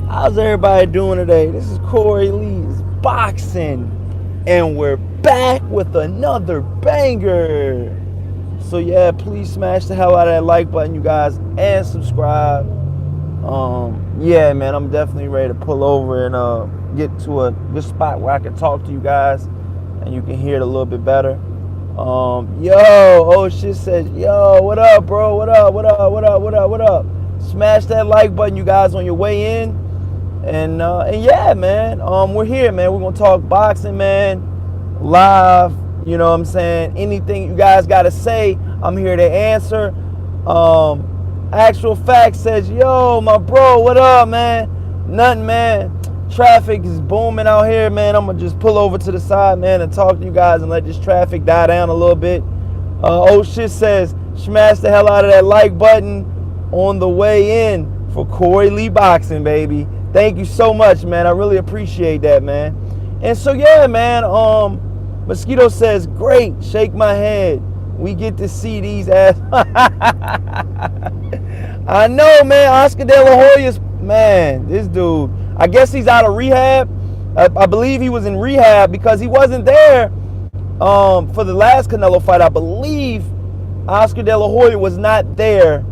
How's everybody doing today? This is Corey Lee's Boxing, and we're back with another banger. So yeah, please smash the hell out of that like button, you guys, and subscribe. Yeah, man, I'm definitely ready to pull over and get to a good spot where I can talk to you guys, and you can hear it a little bit better. Yo, oh shit says, yo, what up, bro? What up? What up? What up? What up? What up? Smash that like button, you guys, on your way in. And yeah, man, we're here, man. We're gonna talk boxing, man, live. You know what I'm saying? Anything you guys gotta say, I'm here to answer. Actual Fact says, yo, my bro, what up, man? Nothing, man. Traffic is booming out here, man. I'm gonna just pull over to the side, man, and talk to you guys and let this traffic die down a little bit. Oh shit says, smash the hell out of that like button on the way in for Corey Lee Boxing, baby. Thank you so much, man. I really appreciate that, man. And so yeah, man, Mosquito says, great, shake my head. We get to see these ass. I know, man. Oscar De La Hoya's, man, this dude, I guess he's out of rehab. I believe he was in rehab because he wasn't there for the last Canelo fight. I believe Oscar De La Hoya was not there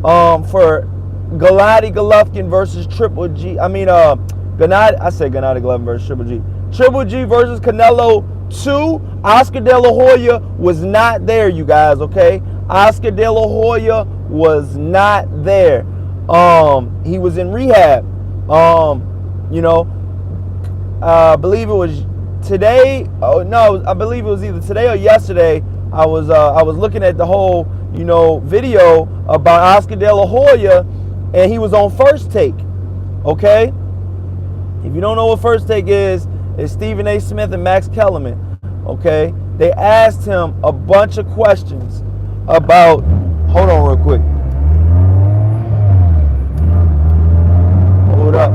for Golovkin versus Triple G. I said Gennady Golovkin versus Triple G. Triple G versus Canelo 2. Oscar De La Hoya was not there, you guys, okay? Oscar De La Hoya was not there. He was in rehab. I believe it was today. Oh no, I believe it was either today or yesterday. I was looking at the whole, video about Oscar De La Hoya, and he was on First Take. Okay? If you don't know what First Take is, it's Stephen A. Smith and Max Kellerman. Okay? They asked him a bunch of questions about, hold on real quick. Hold up.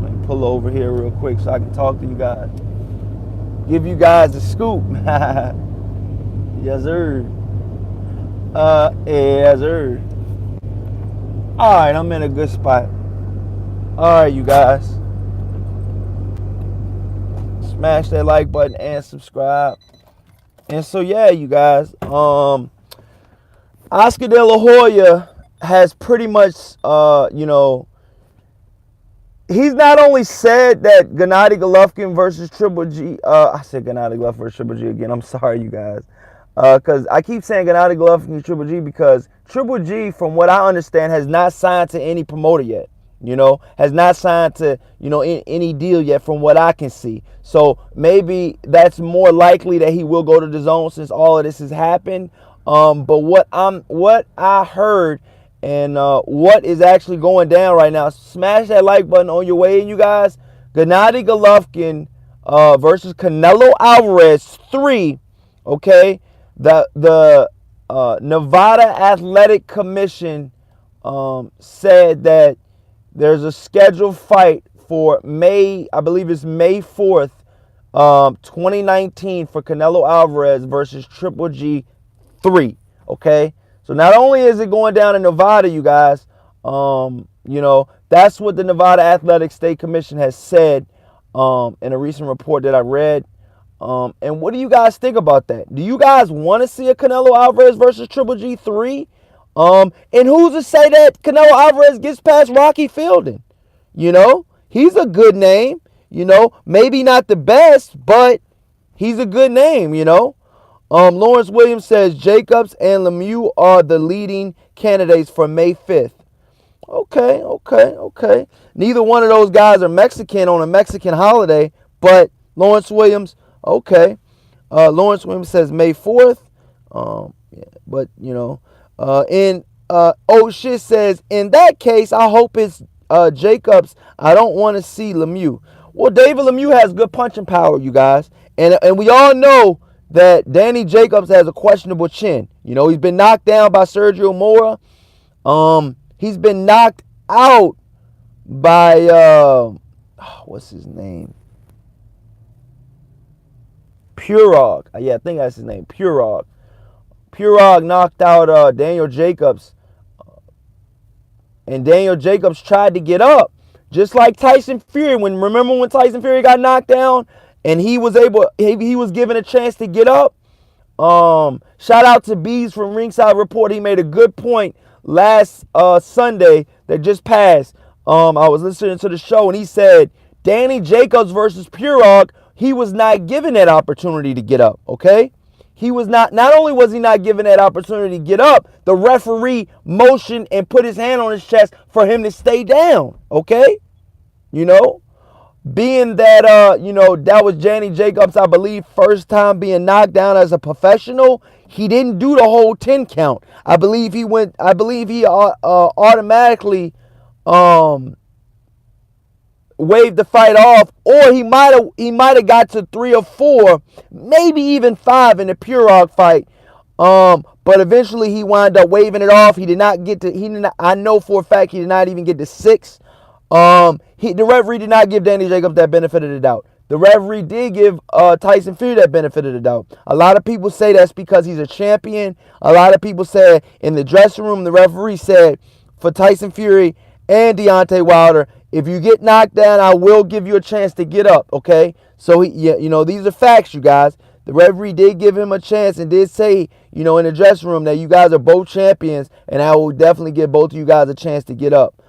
Let me pull over here real quick so I can talk to you guys. Give you guys a scoop. Yes, sir. Yes, sir. Alright, I'm in a good spot. Alright, you guys. Smash that like button and subscribe. And so yeah, you guys. Oscar De La Hoya has pretty much, he's not only said that Gennady Golovkin versus Triple G, I said Gennady Golovkin versus Triple G again. I'm sorry, you guys. Because I keep saying Gennady Golovkin and Triple G because Triple G, from what I understand, has not signed to any promoter yet. Has not signed to, any deal yet from what I can see. So maybe that's more likely that he will go to the zone since all of this has happened. But what I heard and what is actually going down right now, smash that like button on your way in, you guys. Gennady Golovkin versus Canelo Alvarez 3, okay? The Nevada Athletic Commission said that there's a scheduled fight for May, I believe it's May 4th, 2019 for Canelo Alvarez versus Triple G 3, okay? So not only is it going down in Nevada, you guys, that's what the Nevada Athletic State Commission has said in a recent report that I read. And what do you guys think about that? Do you guys want to see a Canelo Alvarez versus Triple G 3? And who's to say that Canelo Alvarez gets past Rocky Fielding? He's a good name. Maybe not the best, but he's a good name, Lawrence Williams says Jacobs and Lemieux are the leading candidates for May 5th. Okay. Neither one of those guys are Mexican on a Mexican holiday, but Lawrence Williams, okay. Lawrence Williams says May 4th. Shit says, in that case, I hope it's Jacobs. I don't want to see Lemieux. Well, David Lemieux has good punching power, you guys. And we all know that Danny Jacobs has a questionable chin. He's been knocked down by Sergio Mora. He's been knocked out by, what's his name? Purog. Yeah, I think that's his name, Purog. Purog knocked out Daniel Jacobs and Daniel Jacobs tried to get up, just like Tyson Fury. Remember when Tyson Fury got knocked down and he was given a chance to get up. Shout out to Bees from Ringside Report. He made a good point last Sunday that just passed. I was listening to the show and he said Danny Jacobs versus Purog, he was not given that opportunity to get up. Okay. He was not only was he not given that opportunity to get up, the referee motioned and put his hand on his chest for him to stay down, okay? Being that, that was Danny Jacobs, I believe, first time being knocked down as a professional, he didn't do the whole 10 count. I believe he automatically waved the fight off, or he might have got to 3 or 4, maybe even 5 in the Purog fight. But eventually he wound up waving it off. He did not get to. I know for a fact he did not even get to 6. The referee did not give Danny Jacobs that benefit of the doubt. The referee did give Tyson Fury that benefit of the doubt. A lot of people say that's because he's a champion. A lot of people say in the dressing room, the referee said for Tyson Fury and Deontay Wilder, if you get knocked down, I will give you a chance to get up, okay? So, these are facts, you guys. The referee did give him a chance and did say, in the dressing room that you guys are both champions and I will definitely give both of you guys a chance to get up.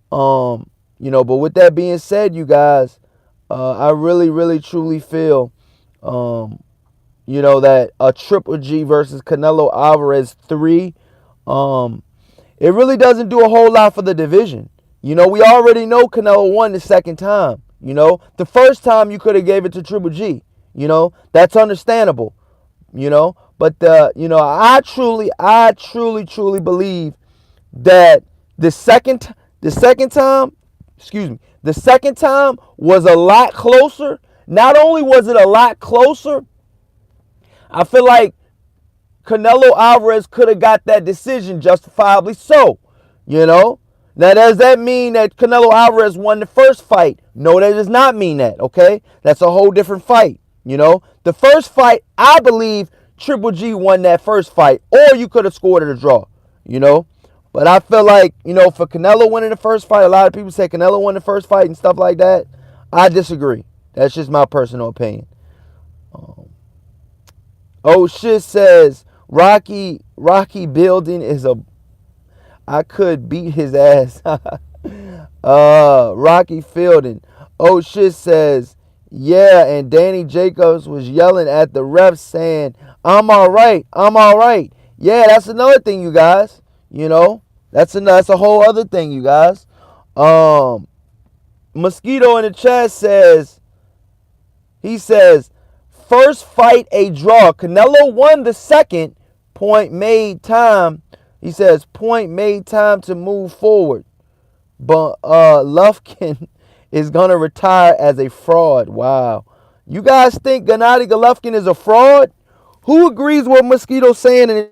But with that being said, you guys, I really, really, truly feel, that a Triple G versus Canelo Alvarez 3, it really doesn't do a whole lot for the division. We already know Canelo won the second time. The first time you could have gave it to Triple G. That's understandable. But I truly believe that the second time was a lot closer. Not only was it a lot closer, I feel like Canelo Alvarez could have got that decision justifiably so. Now, does that mean that Canelo Alvarez won the first fight? No, that does not mean that, okay? That's a whole different fight, The first fight, I believe Triple G won that first fight, or you could have scored it a draw, But I feel like, for Canelo winning the first fight, a lot of people say Canelo won the first fight and stuff like that. I disagree. That's just my personal opinion. Shit says, Rocky Building is a... I could beat his ass. Rocky Fielding. Shit says, yeah, and Danny Jacobs was yelling at the ref saying, I'm all right. Yeah, that's another thing, you guys. That's a whole other thing, you guys. Mosquito in the chat says, first fight a draw. Canelo won the second. Point made time. He says, point made time to move forward. But Golovkin is going to retire as a fraud. Wow. You guys think Gennady Golovkin is a fraud? Who agrees with Mosquito saying? And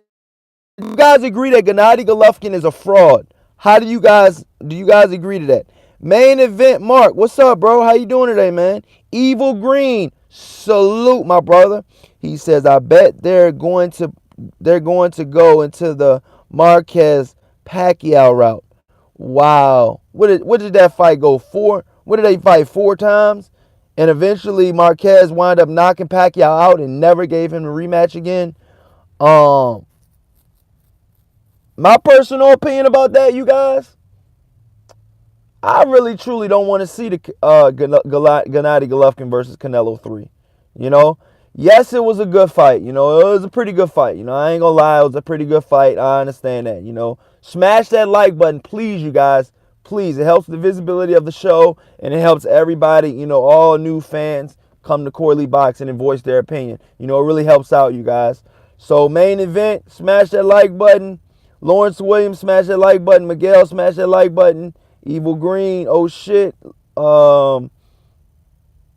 you guys agree that Gennady Golovkin is a fraud? Do you guys agree to that? Main event, Mark. What's up, bro? How you doing today, man? Evil Green. Salute, my brother. He says, I bet they're going to go into the Marquez Pacquiao route. Wow. What did that fight go for? What did they fight 4 times? And eventually Marquez wound up knocking Pacquiao out and never gave him a rematch again. My personal opinion about that, you guys, I really truly don't want to see the Gennady Golovkin versus Canelo 3. Yes, it was a good fight. It was a pretty good fight. I ain't gonna lie, it was a pretty good fight. I understand that. Smash that like button, please, you guys. Please, it helps the visibility of the show, and it helps everybody, all new fans come to Corley Boxing and voice their opinion. It really helps out, you guys. So, main event, smash that like button. Lawrence Williams, smash that like button. Miguel, smash that like button. Evil Green, oh shit.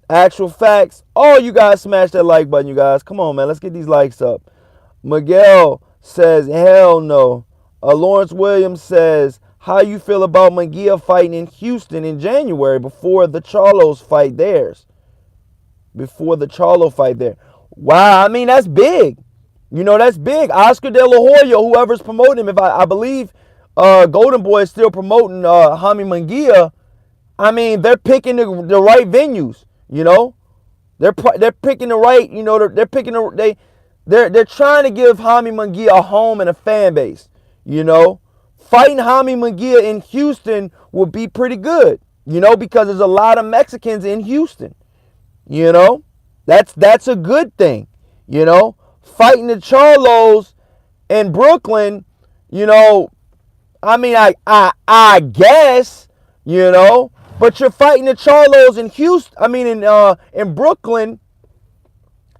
Actual facts. All you guys smash that like button, you guys. Come on, man. Let's get these likes up. Miguel says, hell no. Lawrence Williams says, how you feel about Munguia fighting in Houston in January before the Charlos fight theirs? Before the Charlo fight there. Wow, I mean, that's big. That's big. Oscar De La Hoya, whoever's promoting him, if I believe Golden Boy is still promoting Hami Munguia, I mean, they're picking the right venues. You know, they're picking the right. You know, they're picking they're trying to give Hami Munguia a home and a fan base. You know, fighting Hami Munguia in Houston would be pretty good. You know, because there's a lot of Mexicans in Houston. You know, that's a good thing. You know, fighting the Charlos in Brooklyn. You know, I mean, I guess, you know, but you're fighting the Charlos in Houston. I mean, in Brooklyn,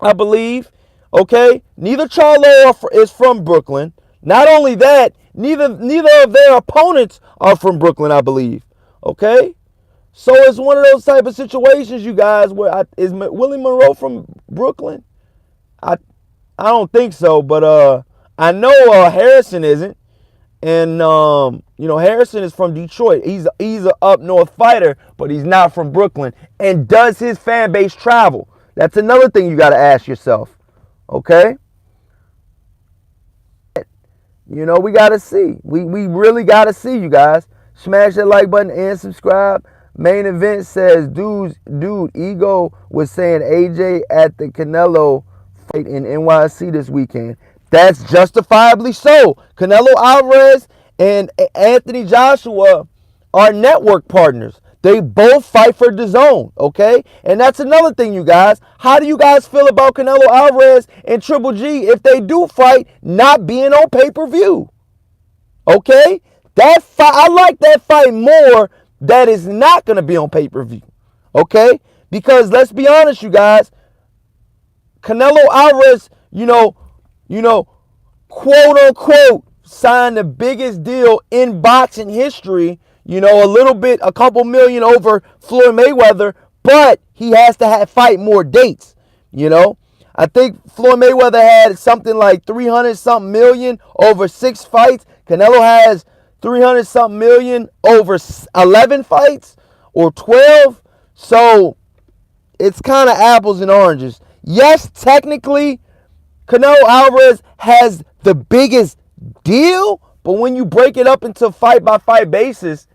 I believe. Okay, neither Charlo is from Brooklyn. Not only that, neither of their opponents are from Brooklyn, I believe. Okay, so it's one of those type of situations, you guys, where is Willie Monroe from Brooklyn? I don't think so, but I know Harrison isn't. And you know, Harrison is from Detroit. He's a up north fighter, but he's not from Brooklyn. And does his fan base travel? That's another thing you got to ask yourself. Okay? You know, we got to see. We really got to see, you guys. Smash that like button and subscribe. Main event says, dude, Ego was saying AJ at the Canelo fight in NYC this weekend. That's justifiably so. Canelo Alvarez and Anthony Joshua are network partners. They both fight for DAZN, okay? And that's another thing, you guys. How do you guys feel about Canelo Alvarez and Triple G if they do fight not being on pay-per-view? Okay? That fight, I like that fight more that is not going to be on pay-per-view. Okay? Because let's be honest, you guys. Canelo Alvarez, you know, quote unquote, signed the biggest deal in boxing history. You know, a couple million over Floyd Mayweather, but he has to fight more dates. You know, I think Floyd Mayweather had something like 300 something million over 6 fights. Canelo has 300 something million over 11 fights or 12. So it's kind of apples and oranges. Yes, technically, Canelo Alvarez has the biggest deal, but when you break it up into fight-by-fight basis,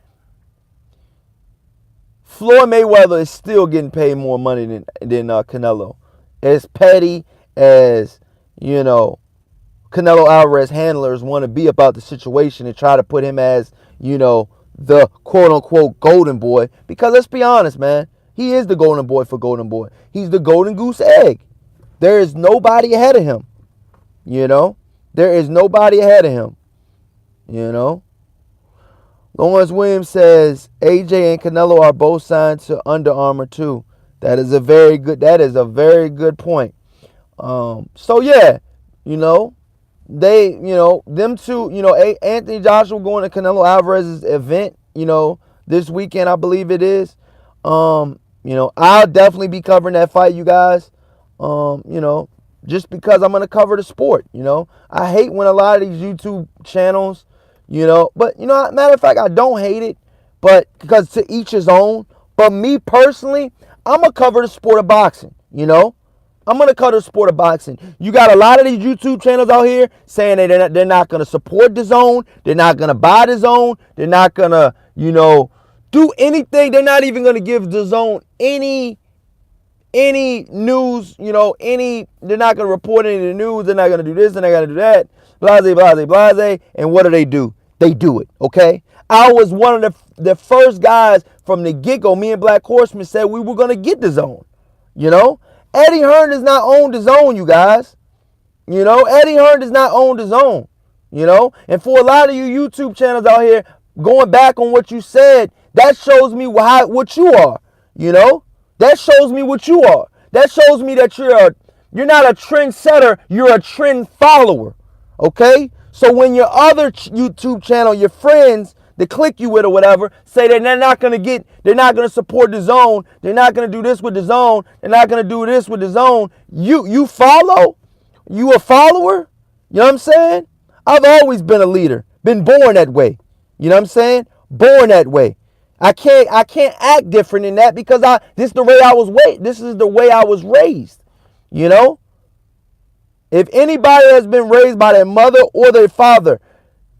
Floyd Mayweather is still getting paid more money than Canelo. As petty as, you know, Canelo Alvarez handlers want to be about the situation and try to put him as, you know, the quote-unquote golden boy. Because let's be honest, man, he is the golden boy for Golden Boy. He's the golden goose egg. There is nobody ahead of him. You know, there is nobody ahead of him. You know, Lawrence Williams says AJ and Canelo are both signed to Under Armour too. That is a very good point. So yeah, you know, them two, you know, Anthony Joshua going to Canelo Alvarez's event, you know, this weekend, I believe it is. You know, I'll definitely be covering that fight, you guys. You know, just because I'm going to cover the sport, you know. I hate when a lot of these YouTube channels, you know, but, you know, matter of fact, I don't hate it, but because to each his own. But me personally, I'm going to cover the sport of boxing, you know. I'm going to cover the sport of boxing. You got a lot of these YouTube channels out here saying that they're not going to support DAZN. They're not going to buy DAZN. They're not going to, you know, do anything. They're not even going to give DAZN any news, you know, they're not going to report any of the news. They're not going to do this. They're not going to do that. Blase, blase, blase. And what do? They do it, okay? I was one of the first guys from the get-go. Me and Black Horseman said we were going to get DAZN, you know? Eddie Hearn does not own DAZN, you guys. You know, Eddie Hearn does not own DAZN, you know? And for a lot of you YouTube channels out here, going back on what you said, that shows me what you are, you know? That shows me what you are. That shows me that you're not a trendsetter, you're a trend follower, okay? So when your other YouTube channel, your friends that click you with or whatever, say that they're not going to support DAZN, they're not going to do this with DAZN, they're not going to do this with DAZN, you follow? You a follower? You know what I'm saying? I've always been a leader, been born that way. You know what I'm saying? Born that way. I can't act different in that because this is the way I was raised. You know? If anybody has been raised by their mother or their father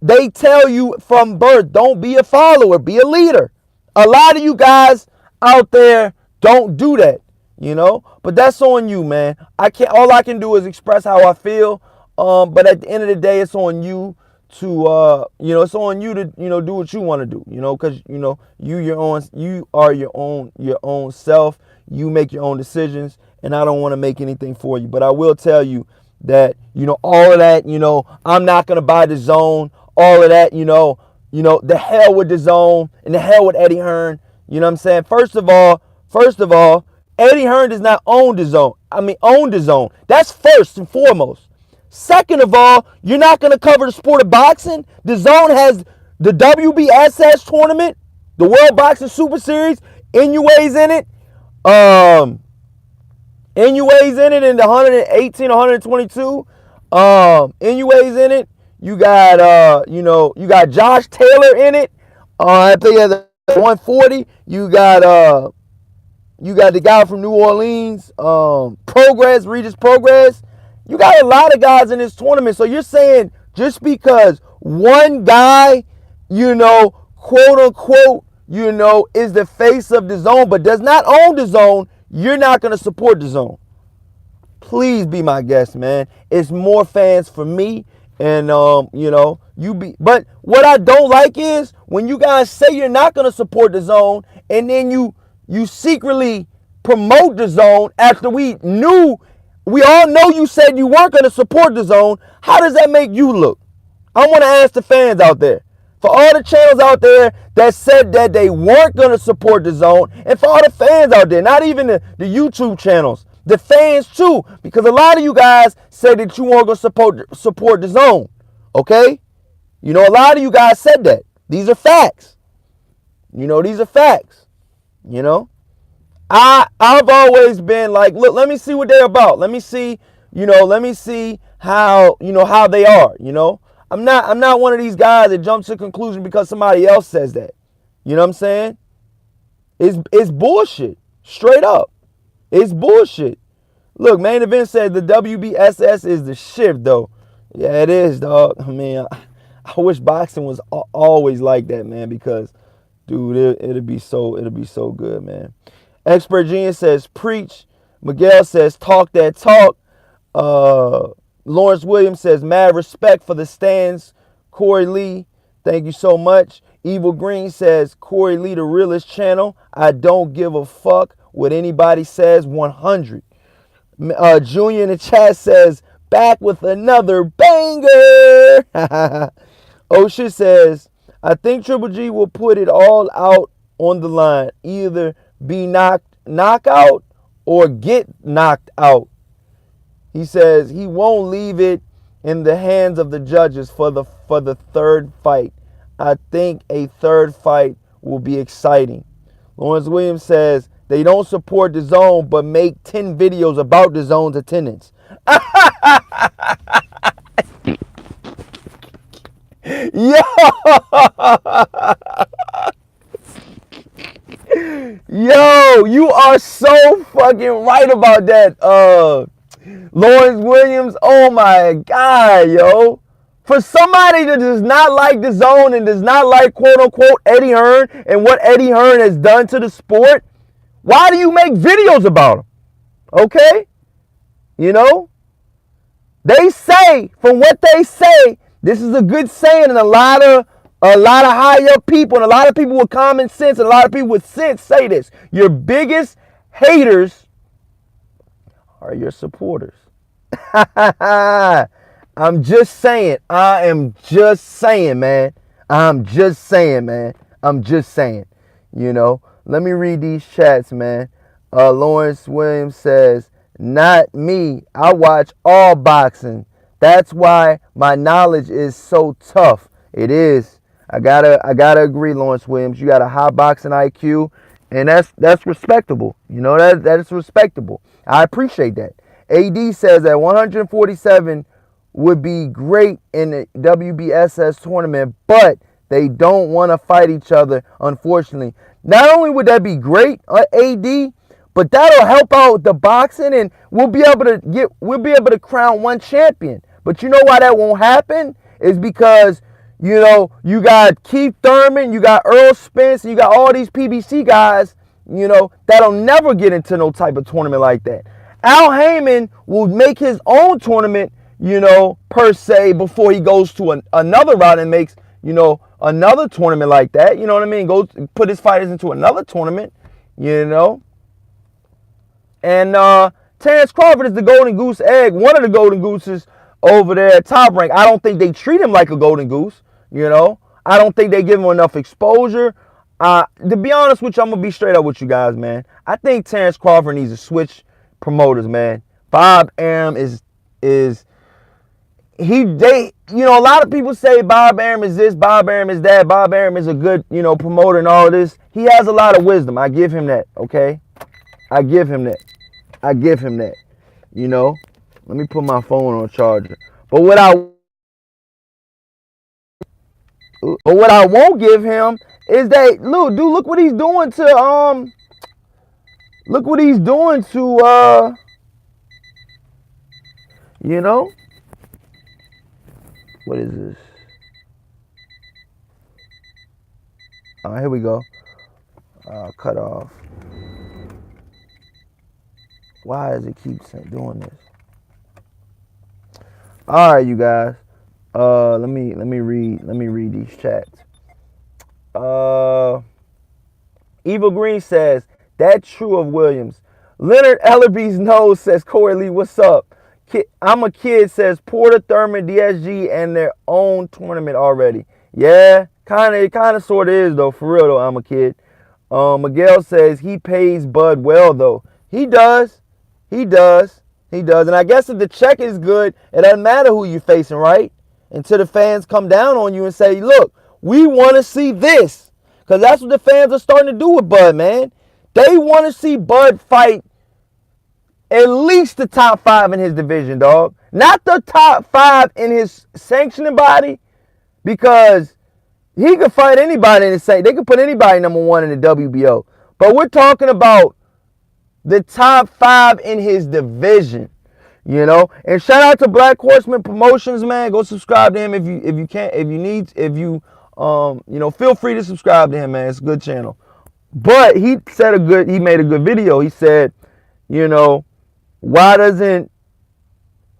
They tell you from birth, don't be a follower, be a leader. A lot of you guys out there don't do that, But that's on you, man. All I can do is express how I feel. But at the end of the day, it's on you to it's on you to do what you want to do, because you are your own self. You make your own decisions, and I don't want to make anything for you. But I will tell you that all of that, I'm not gonna buy the zone. All of that, the hell with the zone and the hell with Eddie Hearn. You know what I'm saying? First of all, Eddie Hearn does not own the zone. Own the zone. That's first and foremost. Second of all, you're not going to cover the sport of boxing. The zone has the WBSS tournament, the World Boxing Super Series. NUA's in it. NUA's in it in the 118, 122. NUA's in it. You got you got Josh Taylor in it. I think at the 140, you got the guy from New Orleans, Regis Progress. You got a lot of guys in this tournament. So you're saying just because one guy, quote unquote, is the face of the zone but does not own the zone, you're not going to support the zone. Please be my guest, man. It's more fans for me. And, but what I don't like is when you guys say you're not going to support the zone and then you secretly promote the zone after we all know you said you weren't going to support the zone. How does that make you look? I want to ask the fans out there. For all the channels out there that said that they weren't going to support the zone, and for all the fans out there, not even the YouTube channels, the fans too, because a lot of you guys said that you weren't going to support the zone, okay? A lot of you guys said that. These are facts. These are facts. I've always been like, look, let me see what they're about. Let me see how, how they are, I'm not one of these guys that jumps to a conclusion because somebody else says that. You know what I'm saying? It's bullshit. Straight up. It's bullshit. Look, Main Event said the WBSS is the shit, though. Yeah, it is, dog. I wish boxing was always like that, man, because, dude, it'll be so good, man. Expert Genius says, preach. Miguel says, talk that talk. Lawrence Williams says, mad respect for the stands. Corey Lee, thank you so much. Evil Green says, Corey Lee, the realest channel. I don't give a fuck what anybody says. 100. Junior in the chat says, back with another banger. Oh shit says, I think Triple G will put it all out on the line. Either be knocked out or get knocked out. He says he won't leave it in the hands of the judges for the third fight. I think a third fight will be exciting. Lawrence Williams says they don't support the zone but make 10 videos about the zone's attendance. Yo! Yo, you are so fucking right about that, Lawrence Williams. Oh my God, yo. For somebody that does not like the zone and does not like, quote unquote, Eddie Hearn and what Eddie Hearn has done to the sport, why do you make videos about him? Okay? They say, from what they say, this is a good saying, and a lot of high up people and a lot of people with common sense and a lot of people with sense say this. Your biggest haters are your supporters. I'm just saying. I am just saying, man. I'm just saying, man. I'm just saying. Let me read these chats, man. Lawrence Williams says, not me. I watch all boxing. That's why my knowledge is so tough. It is. I gotta agree, Lawrence Williams. You got a high boxing IQ, and that's respectable. That is respectable. I appreciate that. AD says that 147 would be great in the WBSS tournament, but they don't want to fight each other, unfortunately. Not only would that be great, AD, but that'll help out the boxing, and we'll be able to crown one champion. But you know why that won't happen? Is because You know, you got Keith Thurman, you got Earl Spence, you got all these PBC guys, you know, that'll never get into no type of tournament like that. Al Heyman will make his own tournament, you know, per se, before he goes to another route and makes, you know, another tournament like that. You know what I mean? Go put his fighters into another tournament, you know. And Terrence Crawford is the golden goose egg, one of the golden gooses over there at Top Rank. I don't think they treat him like a golden goose, you know. I don't think they give him enough exposure. To be honest with you, I'm going to be straight up with you guys, man. I think Terrence Crawford needs to switch promoters, man. Bob Arum you know, a lot of people say Bob Arum is this, Bob Arum is that, Bob Arum is a good, you know, promoter and all of this. He has a lot of wisdom. I give him that, okay? I give him that. You know? Let me put my phone on charger. But what I won't give him is that, look what he's doing to you know, what is this? All right, here we go. Cut off. Why does it keep doing this? All right, you guys. Let me read these chats. Evil Green says, that's true of Williams. Leonard Ellerby's nose says, Corey Lee, what's up? I'm a kid says, Porter, Thurman, DSG, and their own tournament already. Yeah, it kind of sort of is, though. For real, though, I'm a kid. Miguel says, he pays Bud well, though. He does. And I guess if the check is good, it doesn't matter who you're facing, right? Until the fans come down on you and say, look, we want to see this. Because that's what the fans are starting to do with Bud, man. They want to see Bud fight at least the top 5 in his division, dog. Not the top 5 in his sanctioning body, because he could fight anybody in the same. They could put anybody number 1 in the WBO. But we're talking about the top 5 in his division, you know. And shout out to Black Horseman Promotions, man. Go subscribe to him if you can, you know, feel free to subscribe to him, man. It's a good channel. But he made a good video. He said, you know, why doesn't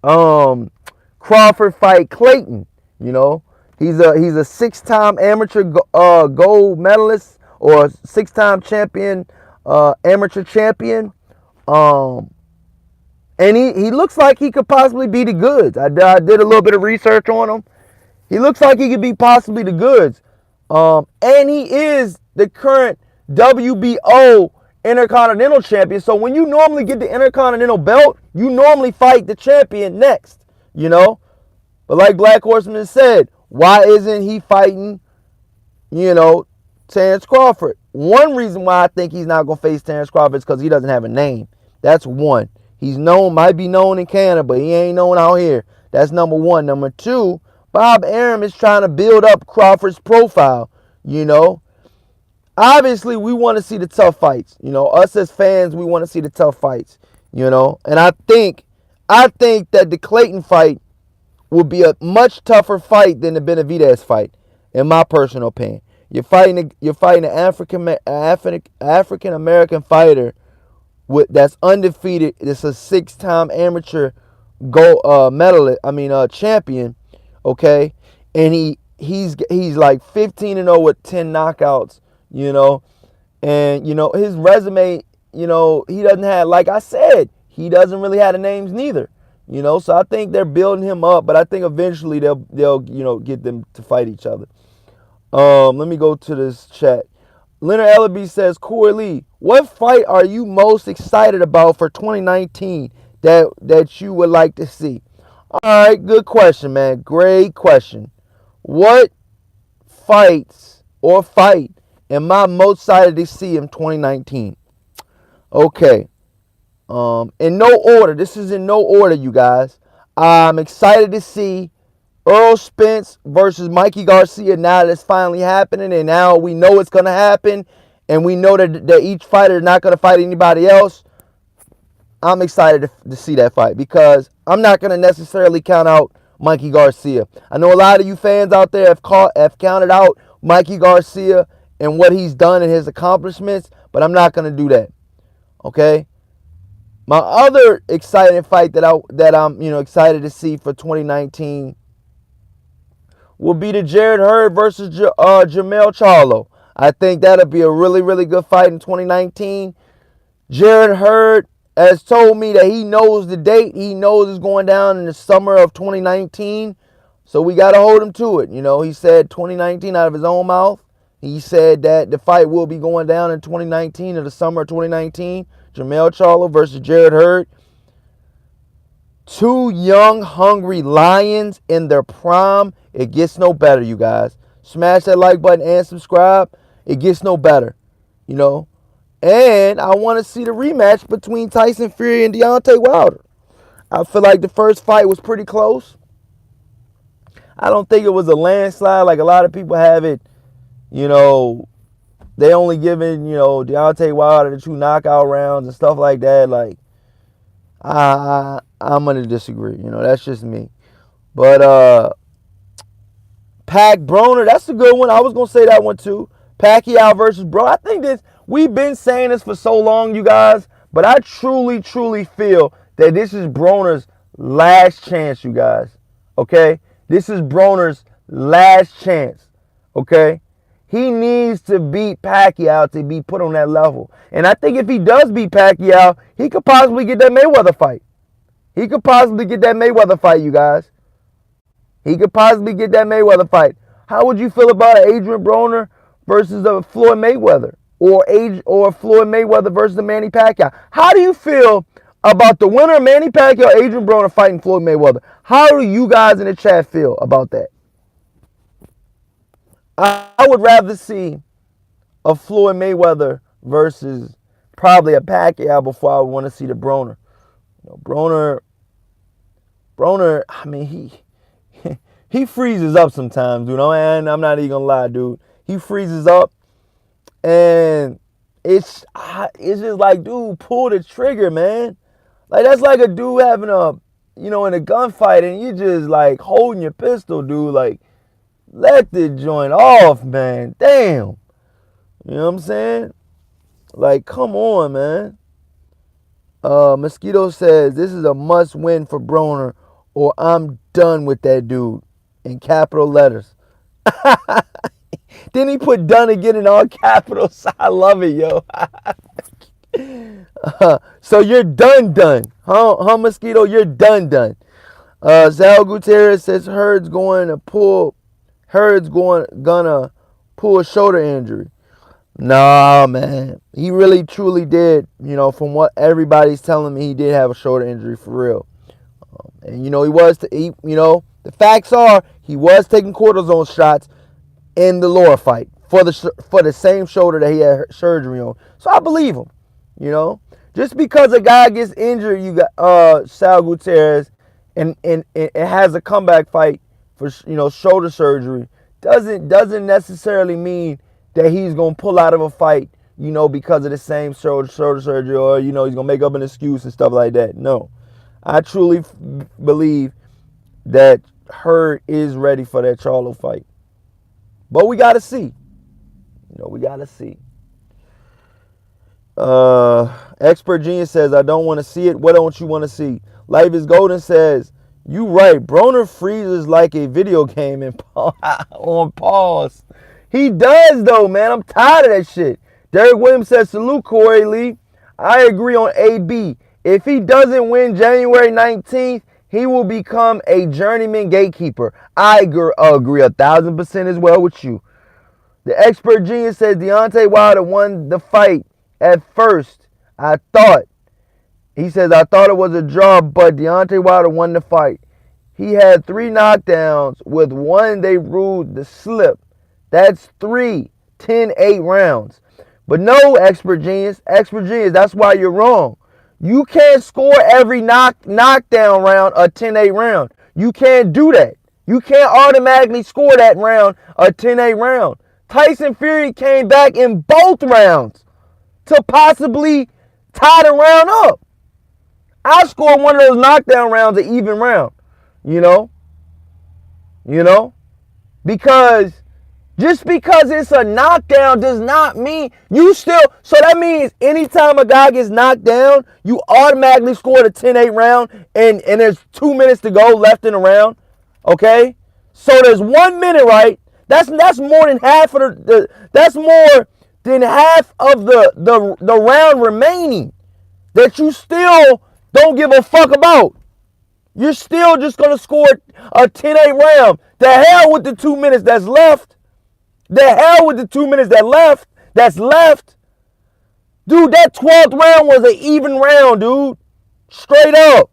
Crawford fight Clayton? You know, he's a 6-time amateur gold medalist, or 6-time champion, amateur champion. And he looks like he could possibly be the goods. I did a little bit of research on him. He looks like he could be possibly the goods. And he is the current WBO Intercontinental Champion. So when you normally get the Intercontinental belt, you normally fight the champion next, you know. But like Black Horseman said, why isn't he fighting, you know, Terrence Crawford? One reason why I think he's not going to face Terrence Crawford is because he doesn't have a name. That's one. He's known, might be known in Canada, but he ain't known out here. That's number one. Number two, Bob Arum is trying to build up Crawford's profile, you know. Obviously, we want to see the tough fights. You know, us as fans, we want to see the tough fights, you know. And I think that the Clayton fight will be a much tougher fight than the Benavidez fight, in my personal opinion. You're fighting an African American fighter that's undefeated. It's a 6-time amateur medalist. Champion. Okay, and he's like 15-0 with 10 knockouts. You know, and you know his resume. You know, he doesn't have, like I said, he doesn't really have the names neither. You know, so I think they're building him up, but I think eventually they'll you know, get them to fight each other. Let me go to this chat. Leonard Ellerby says, Corey Lee, what fight are you most excited about for 2019 that you would like to see? All right, good question, man. Great question. What fights or fight am I most excited to see in 2019? Okay. In no order. This is in no order, you guys. I'm excited to see Earl Spence versus Mikey Garcia now that it's finally happening, and now we know it's going to happen, and we know that each fighter is not going to fight anybody else. I'm excited to see that fight because I'm not going to necessarily count out Mikey Garcia. I know a lot of you fans out there have counted out Mikey Garcia and what he's done and his accomplishments, but I'm not going to do that. Okay? My other exciting fight that I'm excited to see for 2019 will be the Jarrett Hurd versus Jermell Charlo. I think that'll be a really, really good fight in 2019. Jarrett Hurd has told me that he knows the date. He knows it's going down in the summer of 2019. So we got to hold him to it. He said 2019 out of his own mouth. He said that the fight will be going down in 2019, or the summer of 2019. Jermell Charlo versus Jarrett Hurd. Two young, hungry lions in their prime. It gets no better, you guys. Smash that like button and subscribe. It gets no better, And I want to see the rematch between Tyson Fury and Deontay Wilder. I feel like the first fight was pretty close. I don't think it was a landslide like a lot of people have it. They only giving, Deontay Wilder the 2 knockout rounds and stuff like that. Like, I'm going to disagree. That's just me. But Pac Broner, that's a good one. I was going to say that one too. Pacquiao versus Bro. I think we've been saying this for so long, you guys. But I truly, truly feel that this is Broner's last chance, you guys. Okay? This is Broner's last chance. Okay? He needs to beat Pacquiao to be put on that level. And I think if he does beat Pacquiao, he could possibly get that Mayweather fight. He could possibly get that Mayweather fight, you guys. He could possibly get that Mayweather fight. How would you feel about Adrian Broner versus Floyd Mayweather? Or Floyd Mayweather versus Manny Pacquiao? How do you feel about the winner of Manny Pacquiao, Adrian Broner fighting Floyd Mayweather? How do you guys in the chat feel about that? I would rather see a Floyd Mayweather versus probably a Pacquiao before I would want to see the Broner. Broner, I mean, he freezes up sometimes, and I'm not even gonna lie, dude. He freezes up, and it's just like, dude, pull the trigger, man. Like, that's like a dude having in a gunfight, and you just like holding your pistol, dude. Like, let the joint off, man. Damn. You know what I'm saying? Like, come on, man. Mosquito says, this is a must win for Broner, or I'm done with that dude. In capital letters. Then he put done again in all capitals. I love it, yo. So you're done. Huh, Mosquito? You're done. Zal Gutierrez says Hurd's gonna pull a shoulder injury. Nah, man. He really truly did. From what everybody's telling me, he did have a shoulder injury for real. And the facts are he was taking cortisone shots in the Laura fight for the same shoulder that he had surgery on. So I believe him. Just because a guy gets injured, you got Sal Gutierrez, and it has a comeback fight for shoulder surgery, doesn't necessarily mean that he's gonna pull out of a fight, because of the same shoulder surgery, or he's gonna make up an excuse and stuff like that. No, I truly believe that Hurd is ready for that Charlo fight. But we got to see. We got to see. Expert Genius says, I don't want to see it. What don't you want to see? Life is Golden says, you right. Broner freezes like a video game on pause. He does, though, man. I'm tired of that shit. Derek Williams says, salute, Corey Lee. I agree on AB. If he doesn't win January 19th, he will become a journeyman gatekeeper. I agree 1,000% as well with you. The Expert Genius says Deontay Wilder won the fight at first. I thought it was a draw, but Deontay Wilder won the fight. He had 3 knockdowns. With 1, they ruled the slip. That's 3, 10-8 rounds. But no, Expert Genius, that's why you're wrong. You can't score every knockdown round a 10-8 round. You can't do that. You can't automatically score that round a 10-8 round. Tyson Fury came back in both rounds to possibly tie the round up. I scored one of those knockdown rounds an even round, You know? Because just because it's a knockdown does not mean you still. So that means anytime a guy gets knocked down, you automatically score the 10-8 round, and there's 2 minutes to go left in the round. Okay? So there's 1 minute, right? That's more than half of that's more than half of the round remaining that you still don't give a fuck about. You're still just gonna score a 10-8 round. The hell with the 2 minutes that's left. The hell with the 2 minutes that's left. Dude, that 12th round was an even round, dude. Straight up.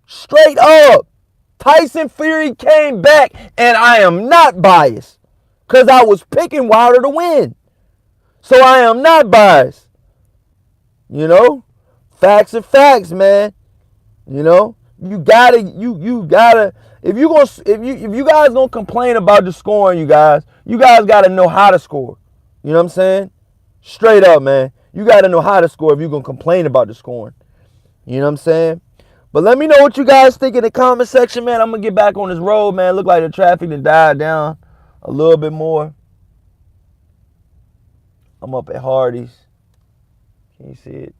Straight up. Tyson Fury came back, and I am not biased. Because I was picking Wilder to win. So I am not biased. You know? Facts are facts, man. You know? You gotta if you guys gonna complain about the scoring, you guys gotta know how to score. You know what I'm saying? Straight up, man. You gotta know how to score if you're gonna complain about the scoring. You know what I'm saying? But let me know what you guys think in the comment section, man. I'm gonna get back on this road, man. Look like the traffic done died down a little bit more. I'm up at Hardee's. Can you see it?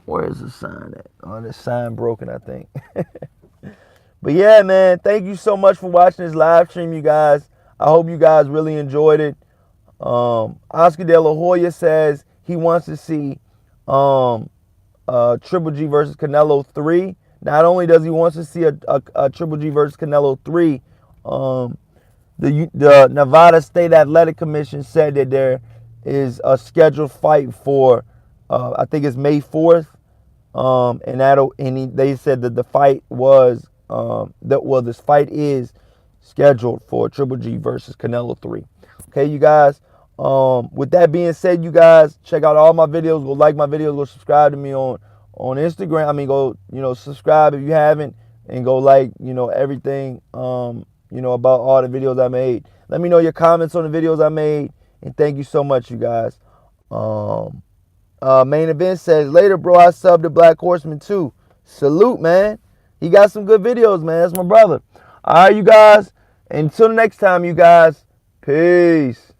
Where is the sign at? Oh, the sign broken, I think. But yeah, man, thank you so much for watching this live stream, you guys. I hope you guys really enjoyed it. Oscar De La Hoya says he wants to see Triple G versus Canelo 3. Not only does he want to see a Triple G versus Canelo 3, the Nevada State Athletic Commission said that there is a scheduled fight for, I think it's May 4th. They said that the fight was this fight is scheduled for Triple G versus Canelo 3. Okay, you guys. With that being said, you guys check out all my videos. Go like my videos. Go subscribe to me on Instagram. I mean, go subscribe if you haven't, and go like everything about all the videos I made. Let me know your comments on the videos I made, and thank you so much, you guys. Main Event says, later, bro, I subbed to Black Horseman too. Salute, man. He got some good videos, man. That's my brother. All right, you guys. Until next time, you guys. Peace.